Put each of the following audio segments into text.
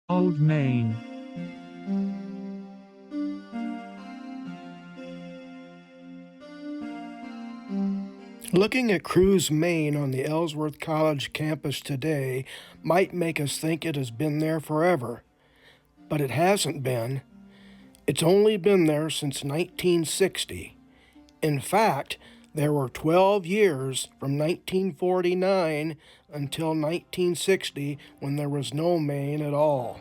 Old Main. Looking at Cruz, Maine on the Ellsworth College campus today might make us think it has been there forever, but it hasn't been. It's only been there since 1960. In fact, there were 12 years from 1949 until 1960 when there was no Maine at all.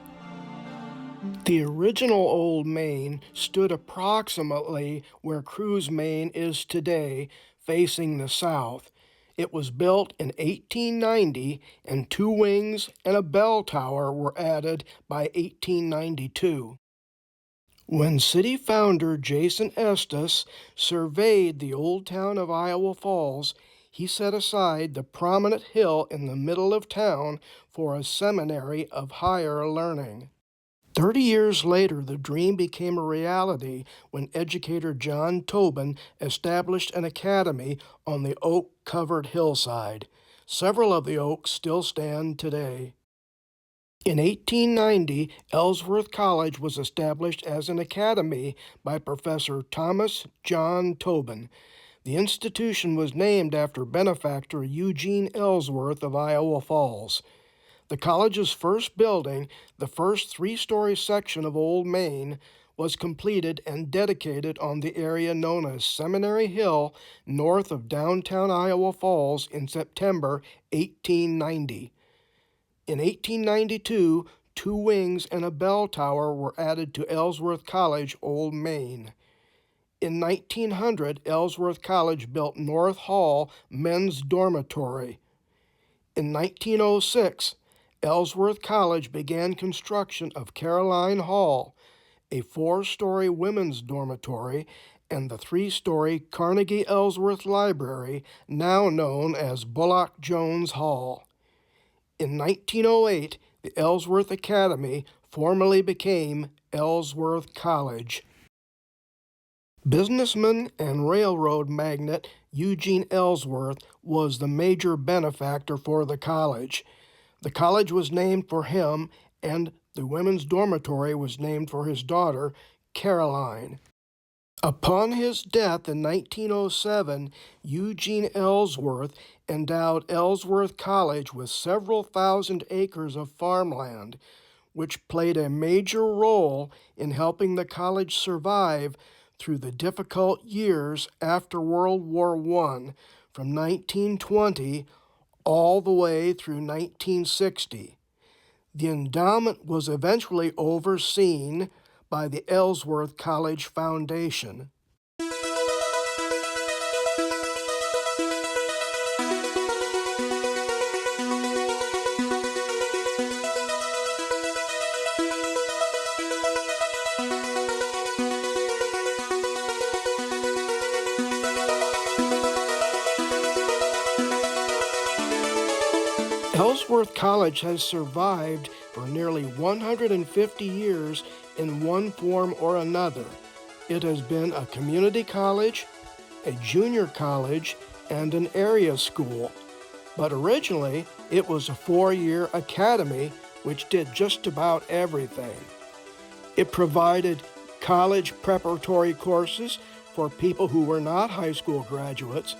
The original Old Main stood approximately where Cruz, Maine is today, facing the south. It was built in 1890, and two wings and a bell tower were added by 1892. When city founder Jason Estes surveyed the old town of Iowa Falls, he set aside the prominent hill in the middle of town for a seminary of higher learning. 30 years later, the dream became a reality when educator John Tobin established an academy on the oak-covered hillside. Several of the oaks still stand today. In 1890, Ellsworth College was established as an academy by Professor Thomas John Tobin. The institution was named after benefactor Eugene Ellsworth of Iowa Falls. The college's first building, the first three-story section of Old Main, was completed and dedicated on the area known as Seminary Hill, north of downtown Iowa Falls in September 1890. In 1892, two wings and a bell tower were added to Ellsworth College, Old Main. In 1900, Ellsworth College built North Hall Men's Dormitory. In 1906, Ellsworth College began construction of Caroline Hall, a four-story women's dormitory, and the three-story Carnegie Ellsworth Library, now known as Bullock Jones Hall. In 1908, the Ellsworth Academy formally became Ellsworth College. Businessman and railroad magnate Eugene Ellsworth was the major benefactor for the college. The college was named for him, and the women's dormitory was named for his daughter, Caroline. Upon his death in 1907, Eugene Ellsworth endowed Ellsworth College with several thousand acres of farmland, which played a major role in helping the college survive through the difficult years after World War I, from 1920 all the way through 1960. The endowment was eventually overseen by the Ellsworth College Foundation. Ellsworth College has survived for nearly 150 years in one form or another. It has been a community college, a junior college, and an area school. But originally, it was a four-year academy which did just about everything. It provided college preparatory courses for people who were not high school graduates.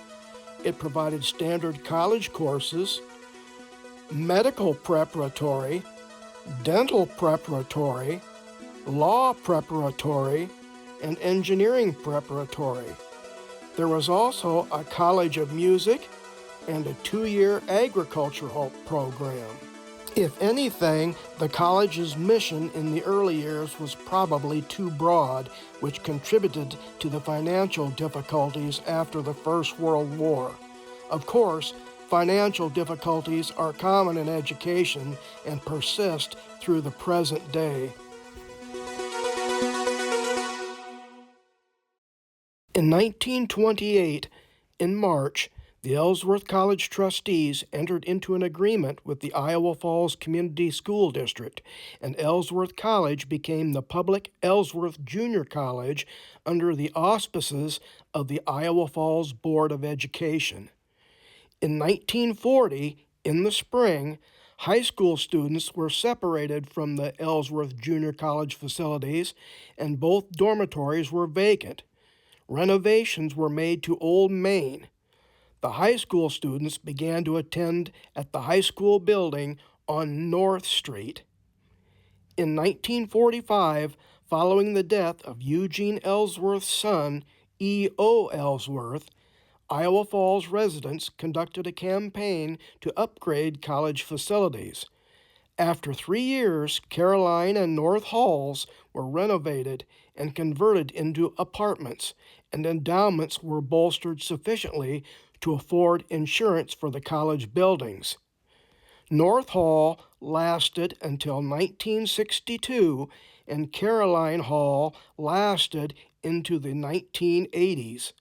It provided standard college courses, medical preparatory, dental preparatory, law preparatory, and engineering preparatory. There was also a College of Music and a two-year agricultural program. If anything, the college's mission in the early years was probably too broad, which contributed to the financial difficulties after the First World War. Of course, financial difficulties are common in education and persist through the present day. In 1928, in March, the Ellsworth College trustees entered into an agreement with the Iowa Falls Community School District, and Ellsworth College became the public Ellsworth Junior College under the auspices of the Iowa Falls Board of Education. In 1940, in the spring, High school students were separated from the Ellsworth Junior College facilities, and both dormitories were vacant. Renovations were made to Old Main. The high school students began to attend at the high school building on North Street. In 1945, following the death of Eugene Ellsworth's son, E.O. Ellsworth, Iowa Falls residents conducted a campaign to upgrade college facilities. After 3 years, Caroline and North Halls were renovated and converted into apartments, and endowments were bolstered sufficiently to afford insurance for the college buildings. North Hall lasted until 1962, and Caroline Hall lasted into the 1980s.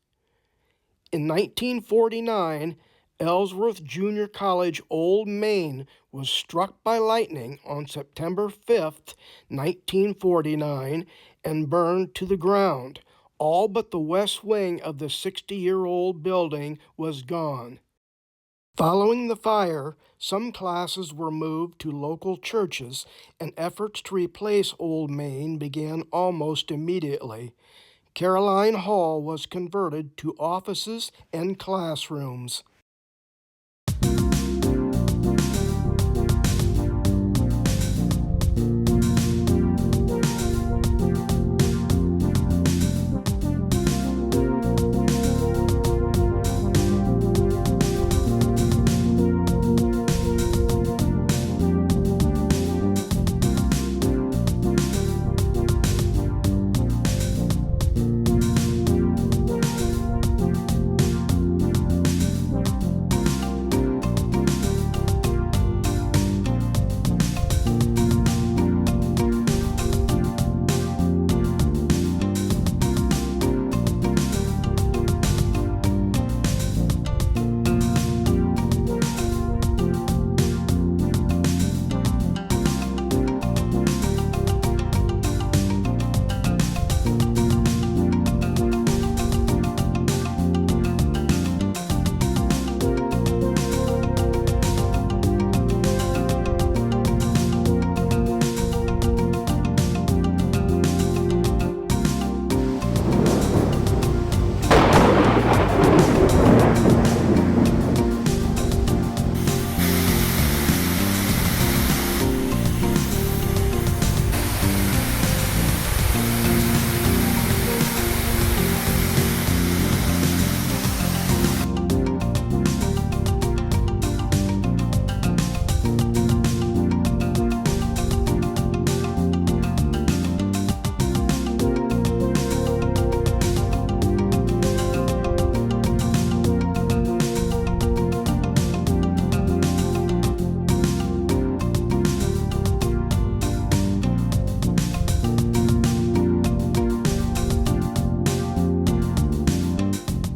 In 1949, Ellsworth Junior College Old Main was struck by lightning on September 5, 1949, and burned to the ground. All but the west wing of the 60-year-old building was gone. Following the fire, some classes were moved to local churches, and efforts to replace Old Main began almost immediately. Caroline Hall was converted to offices and classrooms.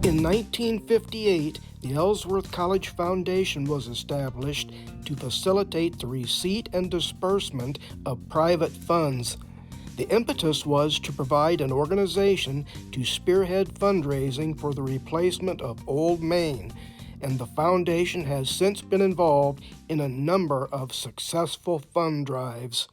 In 1958, the Ellsworth College Foundation was established to facilitate the receipt and disbursement of private funds. The impetus was to provide an organization to spearhead fundraising for the replacement of Old Main, and the foundation has since been involved in a number of successful fund drives.